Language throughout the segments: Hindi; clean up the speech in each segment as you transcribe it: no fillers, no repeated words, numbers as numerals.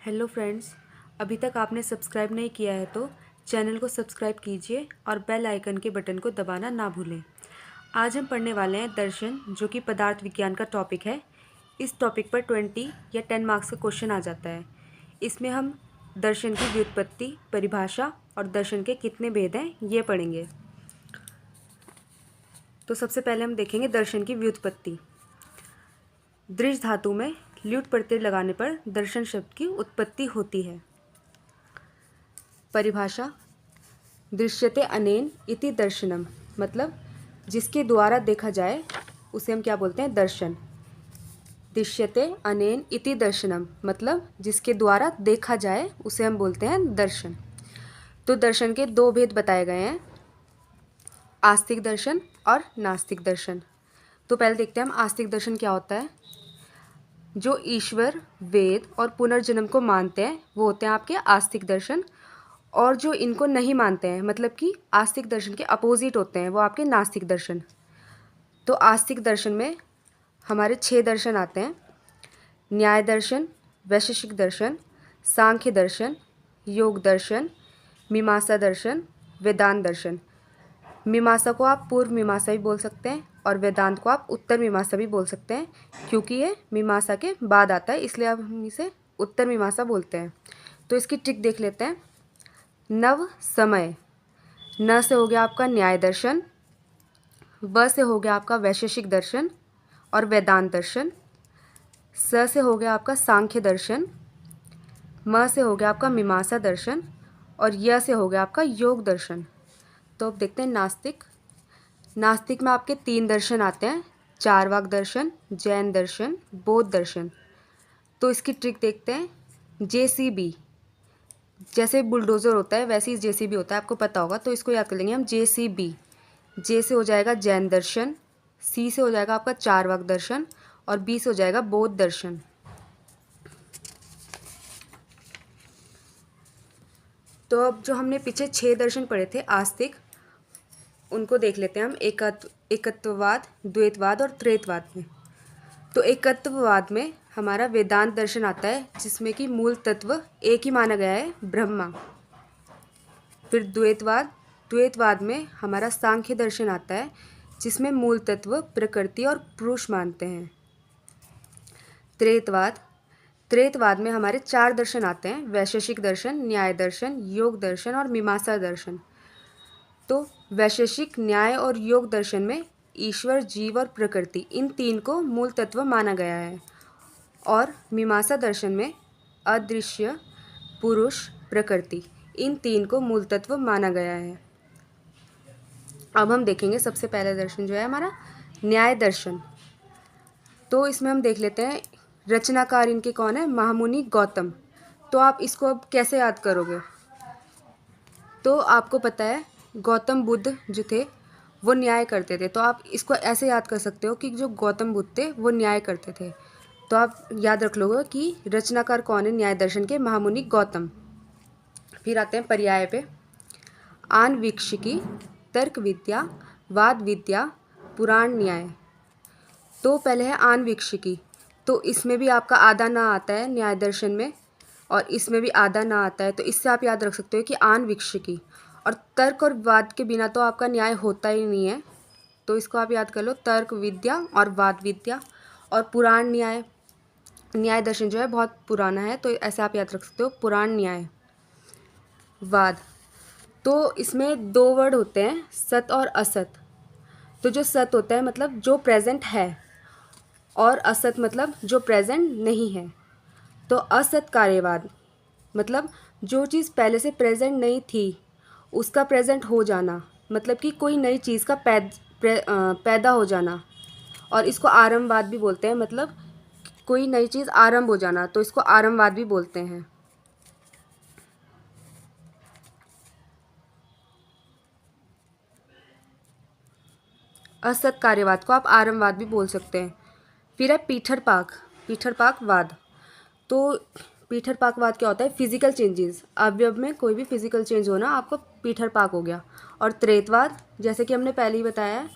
हेलो फ्रेंड्स, अभी तक आपने सब्सक्राइब नहीं किया है तो चैनल को सब्सक्राइब कीजिए और बेल आइकन के बटन को दबाना ना भूलें। आज हम पढ़ने वाले हैं दर्शन, जो कि पदार्थ विज्ञान का टॉपिक है। इस टॉपिक पर 20 या 10 मार्क्स का क्वेश्चन आ जाता है। इसमें हम दर्शन की व्युत्पत्ति, परिभाषा और दर्शन के कितने भेद हैं ये पढ़ेंगे। तो सबसे पहले हम देखेंगे दर्शन की व्युत्पत्ति। दृश्य धातु में ल्युट् प्रत्यय लगाने पर दर्शन शब्द की उत्पत्ति होती है। परिभाषा, दृश्यते अनेन इति दर्शनम, मतलब जिसके द्वारा देखा जाए उसे हम क्या बोलते हैं? दर्शन। दृश्यते अनेन इति दर्शनम, मतलब जिसके द्वारा देखा जाए उसे हम बोलते हैं दर्शन। तो दर्शन के दो भेद बताए गए हैं, आस्तिक दर्शन और नास्तिक दर्शन। तो पहले देखते हैं हम आस्तिक दर्शन क्या होता है। जो ईश्वर, वेद और पुनर्जन्म को मानते हैं वो होते हैं आपके आस्तिक दर्शन, और जो इनको नहीं मानते हैं, मतलब कि आस्तिक दर्शन के अपोजिट होते हैं, वो आपके नास्तिक दर्शन। तो आस्तिक दर्शन में हमारे 6 दर्शन आते हैं: न्याय दर्शन, वैशेषिक दर्शन, सांख्य दर्शन, योग दर्शन, मीमांसा दर्शन, वेदांत दर्शन। मीमांसा को आप पूर्व मीमांसा भी बोल सकते हैं और वेदांत को आप उत्तर मीमांसा भी बोल सकते हैं, क्योंकि ये मीमांसा के बाद आता है, इसलिए अब हम इसे उत्तर मीमांसा बोलते हैं। तो इसकी ट्रिक देख लेते हैं। नव समय, न से हो गया आपका न्याय दर्शन, व से हो गया आपका वैशेषिक दर्शन और वेदांत दर्शन, स से हो गया आपका सांख्य दर्शन, म से हो गया आपका मीमांसा दर्शन और य से हो गया आपका योग दर्शन। तो अब देखते हैं नास्तिक। नास्तिक में आपके 3 दर्शन आते हैं: चार्वाक दर्शन, जैन दर्शन, बौद्ध दर्शन। तो इसकी ट्रिक देखते हैं। जेसीबी, जैसे बुलडोज़र होता है वैसे ही जेसीबी होता है, आपको पता होगा, तो इसको याद कर लेंगे हम। जेसीबी, जे से हो जाएगा जैन दर्शन, सी से हो जाएगा आपका चार्वाक दर्शन और बी से हो जाएगा बौद्ध दर्शन। तो अब जो हमने पीछे 6 दर्शन पढ़े थे आस्तिक, उनको देख लेते हैं हम एकत्ववाद, द्वैतवाद और त्रैतवाद में। तो एकत्ववाद में हमारा वेदांत दर्शन आता है, जिसमें कि मूल तत्व एक ही माना गया है, ब्रह्मा। फिर द्वैतवाद में हमारा सांख्य दर्शन आता है, जिसमें मूल तत्व प्रकृति और पुरुष मानते हैं। त्रैतवाद में हमारे 4 दर्शन आते हैं: वैशेषिक दर्शन, न्याय दर्शन, योग दर्शन और मीमांसा दर्शन। तो वैशेषिक, न्याय और योग दर्शन में ईश्वर, जीव और प्रकृति, इन 3 को मूल तत्व माना गया है। और मीमांसा दर्शन में अदृश्य, पुरुष, प्रकृति, इन 3 को मूल तत्व माना गया है। अब हम देखेंगे सबसे पहला दर्शन जो है हमारा न्याय दर्शन। तो इसमें हम देख लेते हैं रचनाकार इनके कौन है? महामुनि गौतम। तो आप इसको अब कैसे याद करोगे? तो आपको पता है गौतम बुद्ध जो थे वो न्याय करते थे, तो आप इसको ऐसे याद कर सकते हो कि जो गौतम बुद्ध थे वो न्याय करते थे। तो आप याद रख लोगे कि रचनाकार कौन है न्याय दर्शन के? महामुनि गौतम। फिर आते हैं पर्याय पे। आन्वीक्षिकी, तर्क विद्या, वाद विद्या, पुराण न्याय। तो पहले है आन्वीक्षिकी, तो इसमें भी आपका आधा ना आता है न्याय दर्शन में, और इसमें भी आधा ना आता है, तो इससे आप याद रख सकते हो कि आन्वीक्षिकी। और तर्क और वाद के बिना तो आपका न्याय होता ही नहीं है, तो इसको आप याद कर लो, तर्क विद्या और वाद विद्या। और पुराण न्याय, न्याय दर्शन जो है बहुत पुराना है, तो ऐसे आप याद रख सकते हो, पुराण न्याय। वाद, तो इसमें 2 वर्ड होते हैं, सत और असत। तो जो सत होता है मतलब जो प्रेजेंट है, और असत मतलब जो प्रेजेंट नहीं है। तो असत कार्यवाद, मतलब जो चीज़ पहले से प्रेजेंट नहीं थी उसका प्रेजेंट हो जाना, मतलब कि कोई नई चीज़ का पैदा हो जाना। और इसको आरंभवाद भी बोलते हैं, मतलब कोई नई चीज़ आरंभ हो जाना, तो इसको आरंभवाद भी बोलते हैं। असत कार्यवाद को आप आरंभवाद भी बोल सकते हैं। फिर है पीठरपाकवाद। तो पीठरपाकवाद क्या होता है? फिजिकल चेंजेस, अवयव में कोई भी फिजिकल चेंज होना आपको पीठरपाक हो गया। और त्रैतवाद, जैसे कि हमने पहले ही बताया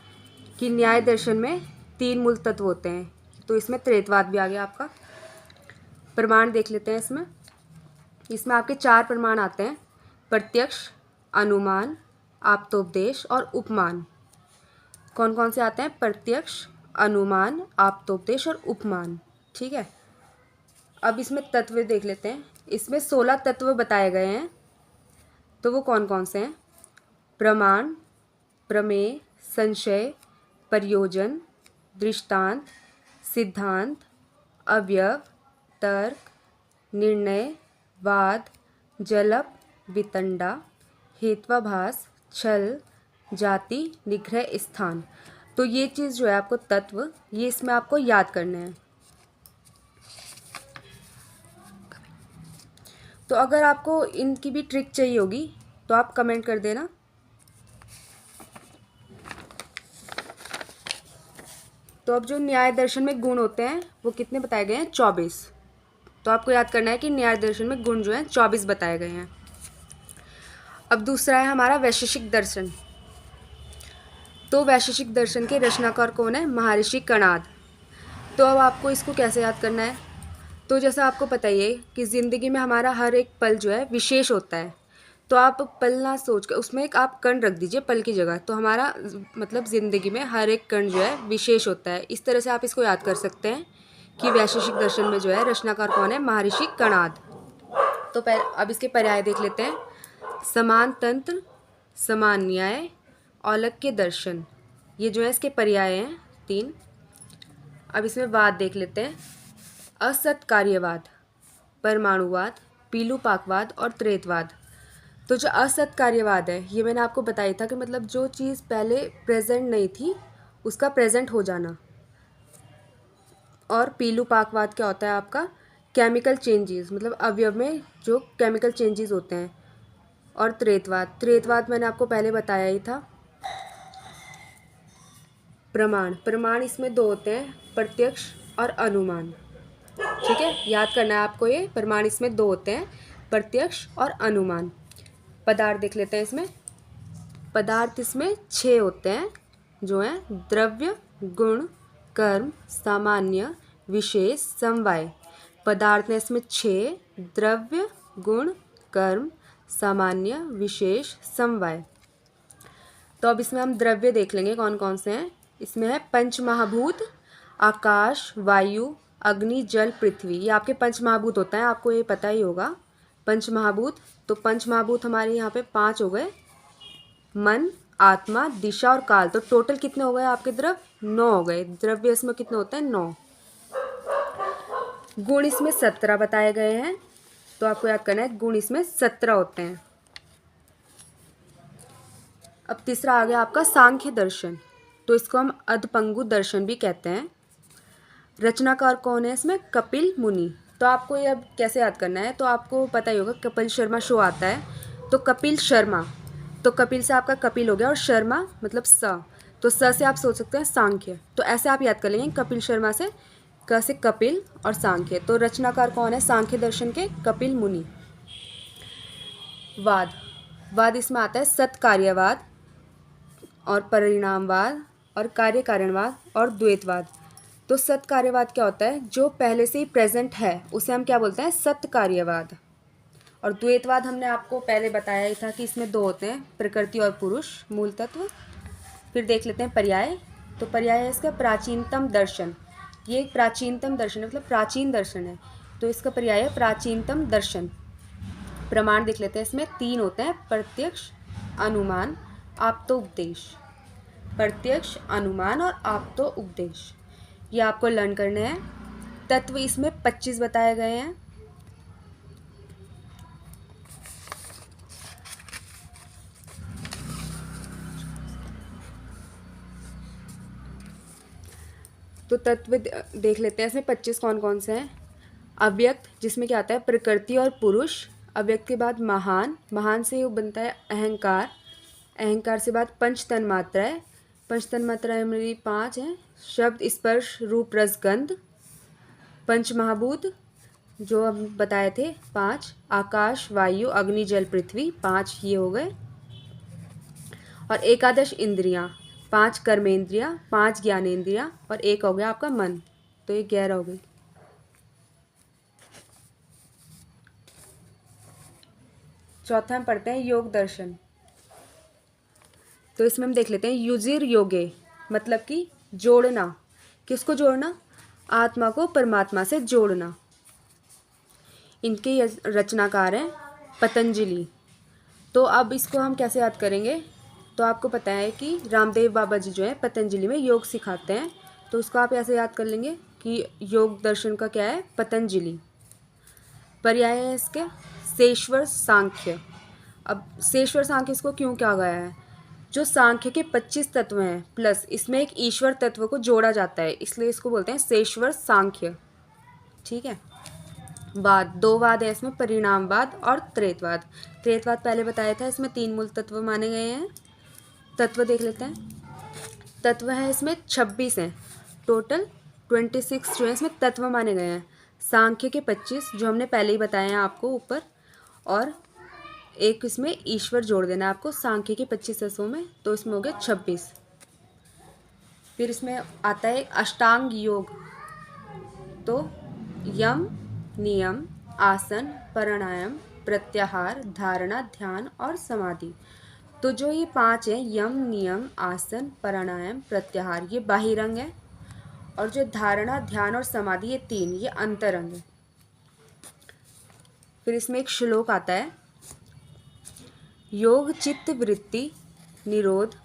कि न्याय दर्शन में 3 मूल तत्व होते हैं, तो इसमें त्रैतवाद भी आ गया आपका। प्रमाण देख लेते हैं इसमें। इसमें आपके 4 प्रमाण आते हैं: प्रत्यक्ष, अनुमान, आप्तोपदेश और उपमान। कौन कौन से आते हैं? प्रत्यक्ष, अनुमान, आप्तोपदेश और उपमान। ठीक है, अब इसमें तत्व देख लेते हैं। इसमें 16 तत्व बताए गए हैं, तो वो कौन कौन से हैं? प्रमाण, प्रमेय, संशय, प्रयोजन, दृष्टांत, सिद्धांत, अवयव, तर्क, निर्णय, वाद, जलप, वितंडा, हेत्वाभास, छल, जाति, निग्रह, स्थान। तो ये चीज़ जो है आपको तत्व, ये इसमें आपको याद करने हैं। तो अगर आपको इनकी भी ट्रिक चाहिए होगी तो आप कमेंट कर देना। तो अब जो न्याय दर्शन में गुण होते हैं वो कितने बताए गए हैं? 24। तो आपको याद करना है कि न्याय दर्शन में गुण जो हैं 24 बताए गए हैं। अब दूसरा है हमारा वैशेषिक दर्शन। तो वैशेषिक दर्शन के रचनाकार कौन है? महर्षि कणाद। तो अब आपको इसको कैसे याद करना है? तो जैसा आपको पता ही है कि ज़िंदगी में हमारा हर एक पल जो है विशेष होता है। तो आप पल ना सोच कर उसमें एक आप कण रख दीजिए पल की जगह। तो हमारा मतलब ज़िंदगी में हर एक कण जो है विशेष होता है। इस तरह से आप इसको याद कर सकते हैं कि वैशेषिक दर्शन में जो है रचनाकार कौन है? महर्षि कणाद। तो अब इसके पर्याय देख लेते हैं। समान तंत्र, समान न्याय, औलक्य दर्शन, ये जो है इसके पर्याय हैं 3। अब इसमें वाद देख लेते हैं। असत कार्यवाद, परमाणुवाद, पीलूपाकवाद और त्रेतवाद। तो जो असत कार्यवाद है ये मैंने आपको बताया था कि मतलब जो चीज़ पहले प्रेजेंट नहीं थी उसका प्रेजेंट हो जाना। और पीलूपाकवाद क्या होता है आपका? केमिकल चेंजेस, मतलब अवयव में जो केमिकल चेंजेस होते हैं। और त्रेतवाद, त्रेतवाद मैंने आपको पहले बताया ही था। प्रमाण, प्रमाण इसमें 2 होते हैं, प्रत्यक्ष और अनुमान। ठीक है, याद करना है आपको ये। प्रमाण इसमें 2 होते हैं, प्रत्यक्ष और अनुमान। पदार्थ देख लेते हैं। इसमें पदार्थ इसमें 6 होते हैं जो हैं द्रव्य, गुण, कर्म, सामान्य, विशेष, समवाय। पदार्थ है इसमें 6: द्रव्य, गुण, कर्म, सामान्य, विशेष, समवाय। तो अब इसमें हम द्रव्य देख लेंगे कौन कौन से हैं। इसमें है पंचमहाभूत, आकाश, वायु, अग्नि, जल, पृथ्वी। ये आपके पंचमहाभूत होता है, आपको ये पता ही होगा। पंचमहाभूत, तो पंचमहाभूत हमारे यहाँ पे 5 हो गए: मन, आत्मा, दिशा और काल। तो टोटल कितने हो गए आपके द्रव? 9 हो गए। द्रव्य इसमें कितने होते हैं? 9। गुण इसमें 17 बताए गए हैं, तो आपको याद करना है गुण इसमें 17 होते हैं। अब तीसरा आ गया आपका सांख्य दर्शन। तो इसको हम अधपंगु दर्शन भी कहते हैं। रचनाकार कौन है इसमें? कपिल मुनि। तो आपको ये अब कैसे याद करना है? तो आपको पता ही होगा कपिल शर्मा शो आता है, तो कपिल शर्मा, तो कपिल से आपका कपिल हो गया और शर्मा मतलब स, तो स से आप सोच सकते हैं सांख्य। तो ऐसे आप याद कर लेंगे कपिल शर्मा से, क से कपिल और सांख्य। तो रचनाकार कौन है सांख्य दर्शन के? कपिल मुनि। वाद, वाद इसमें आता है सत्कार्यवाद और परिणामवाद और कार्य कारणवाद और द्वैतवाद। तो सत्कार्यवाद क्या होता है? जो पहले से ही प्रेजेंट है उसे हम क्या बोलते हैं? सत्कार्यवाद। और द्वैतवाद हमने आपको पहले बताया ही था कि इसमें 2 होते हैं, प्रकृति और पुरुष, मूल तत्व। फिर देख लेते हैं पर्याय। तो पर्याय है इसका प्राचीनतम दर्शन। ये एक प्राचीनतम दर्शन है, मतलब प्राचीन दर्शन है, तो इसका पर्याय है प्राचीनतम दर्शन। प्रमाण देख लेते हैं। इसमें 3 होते हैं: प्रत्यक्ष, अनुमान, आप्तोपदेश। प्रत्यक्ष, अनुमान और आप्तोपदेश, ये आपको लर्न करने हैं। तत्व इसमें 25 बताए गए हैं। तो तत्व देख लेते हैं। इसमें 25 कौन कौन से हैं? अव्यक्त, जिसमें क्या आता है? प्रकृति और पुरुष। अव्यक्त के बाद महान, महान से बनता है अहंकार, अहंकार से बाद पंच तन्मात्राएं, पंच तन्मात्राएं मेरी 5 हैं: शब्द, स्पर्श, रूप, रस, गंध। पंच महाभूत जो हम बताए थे 5: आकाश, वायु, अग्नि, जल, पृथ्वी। 5 ये हो गए। और एकादश इंद्रियां, 5 कर्मेंद्रियां, 5 ज्ञानेंद्रियां और 1 हो गया आपका मन। तो ये 11 हो गई। चौथा हम पढ़ते हैं योग दर्शन। तो इसमें हम देख लेते हैं युजिर योगे, मतलब कि जोड़ना। किसको जोड़ना? आत्मा को परमात्मा से जोड़ना। इनके रचनाकार हैं पतंजलि। तो अब इसको हम कैसे याद करेंगे? तो आपको पता है कि रामदेव बाबा जी जो है पतंजलि में योग सिखाते हैं, तो उसको आप ऐसे याद कर लेंगे कि योग दर्शन का क्या है? पतंजलि। पर्याय है इसके सेश्वर सांख्य। अब सेश्वर सांख्य इसको क्यों कहा गया है? जो सांख्य के 25 तत्व हैं प्लस इसमें एक ईश्वर तत्व को जोड़ा जाता है, इसलिए इसको बोलते हैं सेश्वर सांख्य। ठीक है। वाद, दो वाद है इसमें, परिणामवाद और त्रेतवाद। त्रेतवाद पहले बताया था, इसमें 3 मूल तत्व माने गए हैं। तत्व देख लेते हैं। तत्व है इसमें 26 हैं, टोटल 26 जो है इसमें तत्व माने गए हैं। सांख्य के 25 जो हमने पहले ही बताए हैं आपको ऊपर, और एक इसमें ईश्वर जोड़ देना है आपको सांख्य के 25 तत्वों में, तो इसमें हो गया 26। फिर इसमें आता है अष्टांग योग। तो यम, नियम, आसन, प्राणायाम, प्रत्याहार, धारणा, ध्यान और समाधि। तो जो ये 5 हैं, यम, नियम, आसन, प्राणायाम, प्रत्याहार, ये बाहिरंग है, और जो धारणा, ध्यान और समाधि ये 3, ये अंतरंग है। फिर इसमें एक श्लोक आता है, योग चित्त वृत्ति निरोध।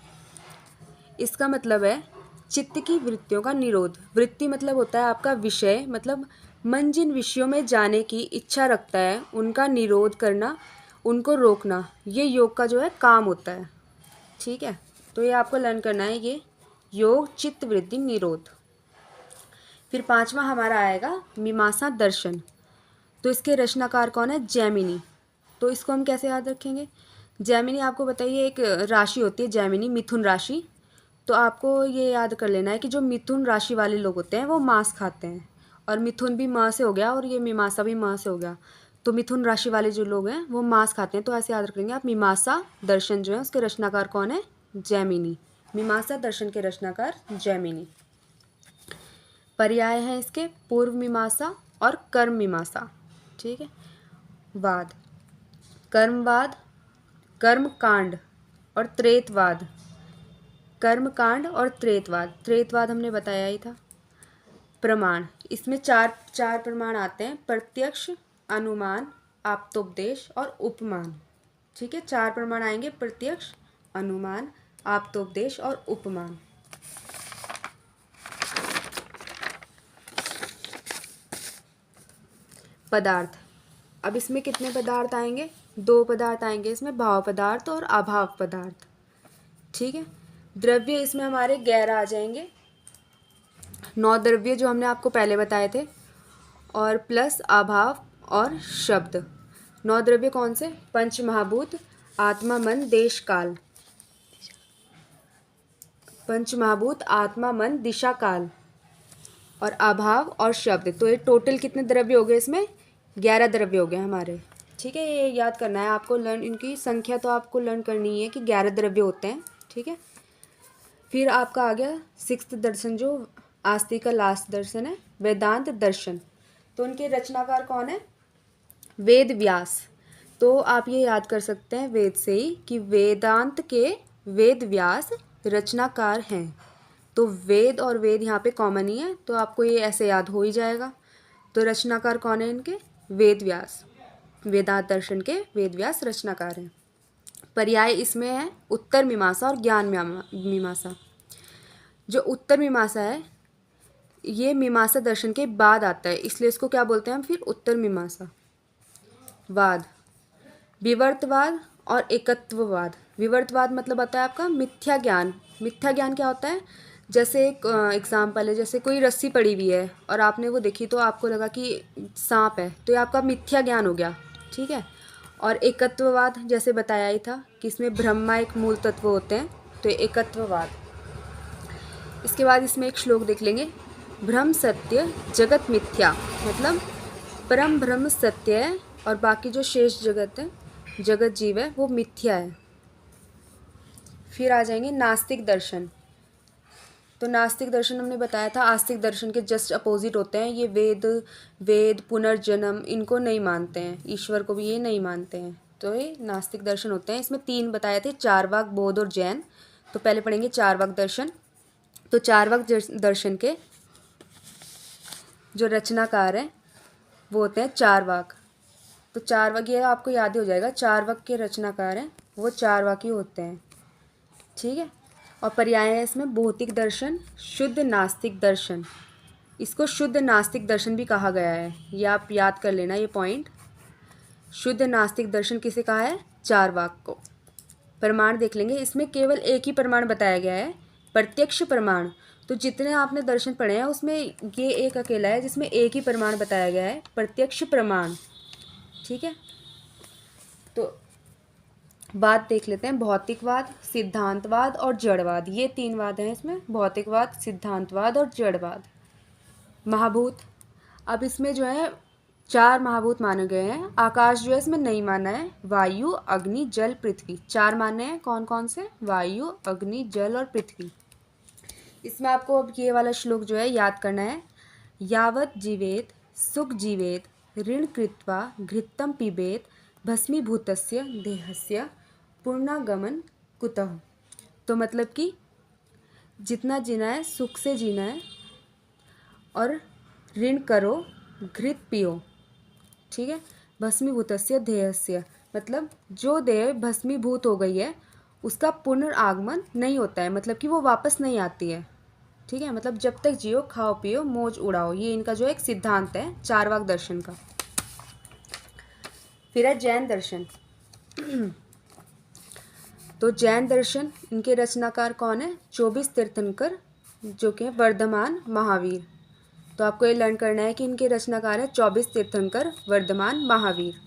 इसका मतलब है चित्त की वृत्तियों का निरोध। वृत्ति मतलब होता है आपका विषय, मतलब मन जिन विषयों में जाने की इच्छा रखता है उनका निरोध करना, उनको रोकना, ये योग का जो है काम होता है। ठीक है, तो ये आपको लर्न करना है, ये योग चित्त वृत्ति निरोध। फिर 5वां हमारा आएगा मीमांसा दर्शन। तो इसके रचनाकार कौन है? जैमिनी। तो इसको हम कैसे याद रखेंगे? जैमिनी आपको बताइए एक राशि होती है जैमिनी, मिथुन राशि। तो आपको ये याद कर लेना है कि जो मिथुन राशि वाले लोग होते हैं वो मांस खाते हैं, और मिथुन भी माँ से हो गया और ये मीमांसा भी माँ से हो गया। तो मिथुन राशि वाले जो लोग हैं वो मांस खाते हैं, तो ऐसे याद रखेंगे आप। मीमांसा दर्शन जो है उसके रचनाकार कौन है? जैमिनी। मीमांसा दर्शन के रचनाकार जैमिनी। पर्याय है इसके पूर्व मीमांसा और कर्म मीमांसा। ठीक है। वाद, कर्मवाद, कर्मकांड और त्रेतवाद। कर्मकांड और त्रेतवाद। त्रेतवाद हमने बताया ही था। प्रमाण, इसमें चार प्रमाण आते हैं, प्रत्यक्ष, अनुमान, आप्तोपदेश और उपमान। ठीक है, 4 प्रमाण आएंगे, प्रत्यक्ष, अनुमान, आप्तोपदेश और उपमान। पदार्थ, अब इसमें कितने पदार्थ आएंगे? 2 पदार्थ आएंगे इसमें, भाव पदार्थ और अभाव पदार्थ। ठीक है। द्रव्य इसमें हमारे 11 आ जाएंगे, 9 द्रव्य जो हमने आपको पहले बताए थे, और प्लस अभाव और शब्द। 9 द्रव्य कौन से? पंच महाभूत, आत्मा, मन, देश, काल। पंच महाभूत, आत्मा, मन, दिशा, काल और अभाव और शब्द। तो ये टोटल कितने द्रव्य हो गए इसमें? 11 द्रव्य हो गए हमारे। ठीक है, ये याद करना है आपको, लर्न इनकी संख्या तो आपको लर्न करनी है कि 11 द्रव्य होते हैं। ठीक है। फिर आपका आ गया 6th दर्शन, जो आस्तिक का लास्ट दर्शन है, वेदांत दर्शन। तो उनके रचनाकार कौन है? वेद व्यास। तो आप ये याद कर सकते हैं वेद से ही कि वेदांत के वेद व्यास रचनाकार हैं। तो वेद और वेद यहाँ पे कॉमन ही है, तो आपको ये ऐसे याद हो ही जाएगा। तो रचनाकार कौन है इनके? वेद व्यास। वेदांत दर्शन के वेद व्यास रचनाकार हैं। पर्याय इसमें है उत्तर मीमांसा और ज्ञान मीमांसा। जो उत्तर मीमांसा है ये मीमांसा दर्शन के बाद आता है, इसलिए इसको क्या बोलते हैं हम फिर? उत्तर मीमांसा। वाद, विवर्तवाद और एकत्ववाद। विवर्तवाद मतलब आता है आपका मिथ्या ज्ञान। मिथ्या ज्ञान क्या होता है? जैसे एक एग्जाम्पल है, जैसे कोई रस्सी पड़ी हुई है और आपने वो देखी तो आपको लगा कि सांप है, तो ये आपका मिथ्या ज्ञान हो गया। ठीक है। और एकत्ववाद जैसे बताया ही था कि इसमें ब्रह्मा एक मूल तत्व होते हैं, तो एकत्ववाद। इसके बाद इसमें एक श्लोक देख लेंगे, ब्रह्म सत्य जगत मिथ्या, मतलब परम ब्रह्म सत्य है और बाकी जो शेष जगत है, जगत जीव है, वो मिथ्या है। फिर आ जाएंगे नास्तिक दर्शन। तो नास्तिक दर्शन हमने बताया था आस्तिक दर्शन के जस्ट अपोजिट होते हैं। ये वेद पुनर्जन्म इनको नहीं मानते हैं, ईश्वर को भी ये नहीं मानते हैं। तो ये नास्तिक दर्शन होते हैं। इसमें 3 बताए थे, चारवाक, बौद्ध और जैन। तो पहले पढ़ेंगे चारवाक दर्शन। तो चारवाक दर्शन के जो रचनाकार हैं वो होते हैं चारवाक। तो चारवाक, ये आपको याद ही हो जाएगा, चारवाक के रचनाकार हैं वो चारवाकी होते हैं, ठीक है। और पर्याय है इसमें भौतिक दर्शन, शुद्ध नास्तिक दर्शन। इसको शुद्ध नास्तिक दर्शन भी कहा गया है, ये आप याद कर लेना ये पॉइंट। शुद्ध नास्तिक दर्शन किसे कहा है? चारवाक को। प्रमाण देख लेंगे, इसमें केवल एक ही प्रमाण बताया गया है, प्रत्यक्ष प्रमाण। तो जितने आपने दर्शन पढ़े हैं उसमें ये एक अकेला है जिसमें एक ही प्रमाण बताया गया है, प्रत्यक्ष प्रमाण, ठीक है। तो बात देख लेते हैं, भौतिकवाद, सिद्धांतवाद और जड़वाद। ये 3 वाद हैं इसमें, भौतिकवाद, सिद्धांतवाद और जड़वाद। महाभूत, अब इसमें जो है 4 महाभूत माने गए हैं। आकाश जो है इसमें नहीं माना है, वायु, अग्नि, जल, पृथ्वी। 4 माने हैं, कौन कौन से? वायु, अग्नि, जल और पृथ्वी। इसमें आपको अब ये वाला श्लोक जो है याद करना है। यावत जीवेत सुख जीवेत ऋण कृत्वा घृतम पिबेत भस्मीभूतस्य देहस्य पूर्णागमन कुतः। तो मतलब कि जितना जीना है सुख से जीना है और ऋण करो, घृत पियो, ठीक है। भस्मीभूतस्य देहस्य, मतलब जो देह भस्मीभूत हो गई है उसका पुनर्आगमन नहीं होता है, मतलब कि वो वापस नहीं आती है, ठीक है। मतलब जब तक जियो, खाओ पियो, मौज उड़ाओ, ये इनका जो एक सिद्धांत है चारवाक दर्शन का। फिर है जैन दर्शन। तो जैन दर्शन, इनके रचनाकार कौन है? 24 तीर्थंकर, जो कि वर्धमान महावीर। तो आपको ये लर्न करना है कि इनके रचनाकार है 24 तीर्थंकर, वर्धमान महावीर।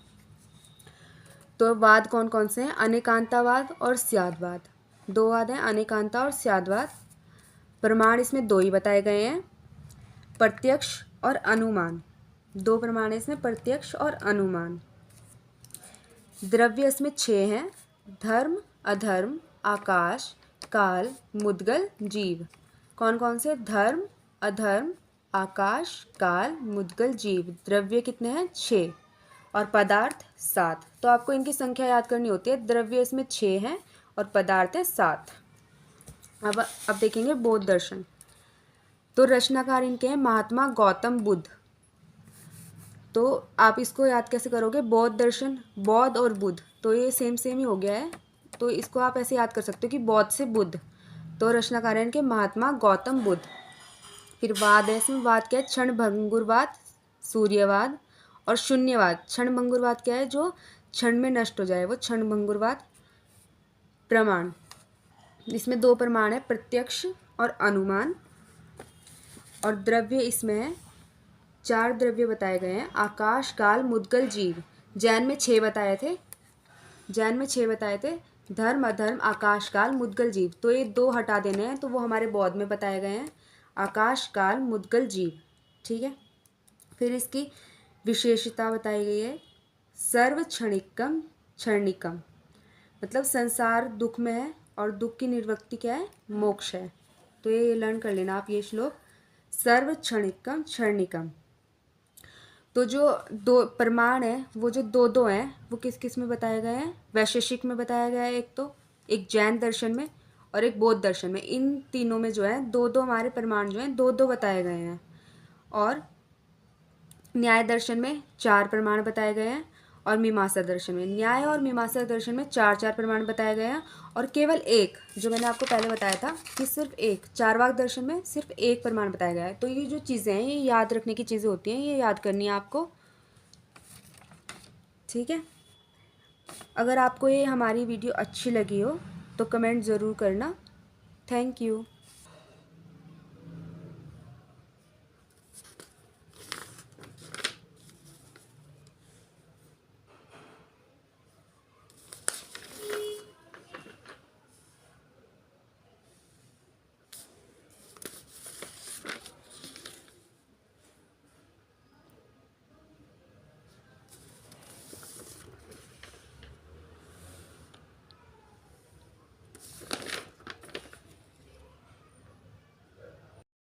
तो वाद कौन कौन से हैं? अनेकांतावाद और स्यादवाद। 2 वाद हैं, अनेकांता और स्यादवाद। प्रमाण इसमें 2 ही बताए गए हैं, प्रत्यक्ष और अनुमान। 2 प्रमाण है इसमें, प्रत्यक्ष और अनुमान। द्रव्य इसमें 6 हैं, धर्म, अधर्म, आकाश, काल, मुद्गल, जीव। कौन कौन से? धर्म, अधर्म, आकाश, काल, मुद्गल, जीव। द्रव्य कितने हैं? 6। और पदार्थ 7। तो आपको इनकी संख्या याद करनी होती है। द्रव्य इसमें 6 हैं और पदार्थ है 7। अब देखेंगे बौद्ध दर्शन। तो रचनाकार इनके हैं महात्मा गौतम बुद्ध। तो आप इसको याद कैसे करोगे? बौद्ध दर्शन, बौद्ध और बुद्ध तो ये सेम ही हो गया है, तो इसको आप ऐसे याद कर सकते हो कि बौद्ध से बुद्ध। तो रचनाकार हैं इनके महात्मा गौतम बुद्ध। फिर वाद है, इसमें वाद क्या है? क्षण भंगुरवाद, सूर्यवाद और शून्यवाद। क्षण भंगुरवाद क्या है? जो क्षण में नष्ट हो जाए, वो क्षण भंगुरवाद। प्रमाण, इसमें 2 प्रमाण है, प्रत्यक्ष और अनुमान। और द्रव्य इसमें है 4 द्रव्य बताए गए हैं, आकाश, काल, मुद्गल, जीव। जैन में 6 बताए थे, धर्म, अधर्म, आकाश, काल, मुद्गल, जीव। तो ये 2 हटा देने हैं, तो वो हमारे बौद्ध में बताए गए हैं, आकाश, काल, मुद्गल, जीव, ठीक है। फिर इसकी विशेषता बताई गई है, सर्व क्षणिकम क्षणिकम, मतलब संसार दुख में है और दुख की निर्वृत्ति क्या है? मोक्ष है। तो ये लर्न कर लेना आप ये श्लोक, सर्व क्षणिकम क्षणिकम। तो जो 2 प्रमाण है वो जो 2 हैं वो किस किस में बताए गए हैं? वैशेषिक में बताया गया है, एक जैन दर्शन में और एक बौद्ध दर्शन में। इन तीनों में जो है 2 हमारे प्रमाण जो हैं 2 बताए गए हैं। और न्याय दर्शन में 4 प्रमाण बताए गए हैं और मीमांसा दर्शन में, न्याय और मीमांसा दर्शन में 4 प्रमाण बताए गए हैं और केवल एक, जो मैंने आपको पहले बताया था कि सिर्फ एक, चारवाक दर्शन में सिर्फ एक प्रमाण बताया गया है। तो ये जो चीज़ें हैं ये याद रखने की चीज़ें होती हैं, ये याद करनी है आपको, ठीक है। अगर आपको ये हमारी वीडियो अच्छी लगी हो तो कमेंट ज़रूर करना। Thank you.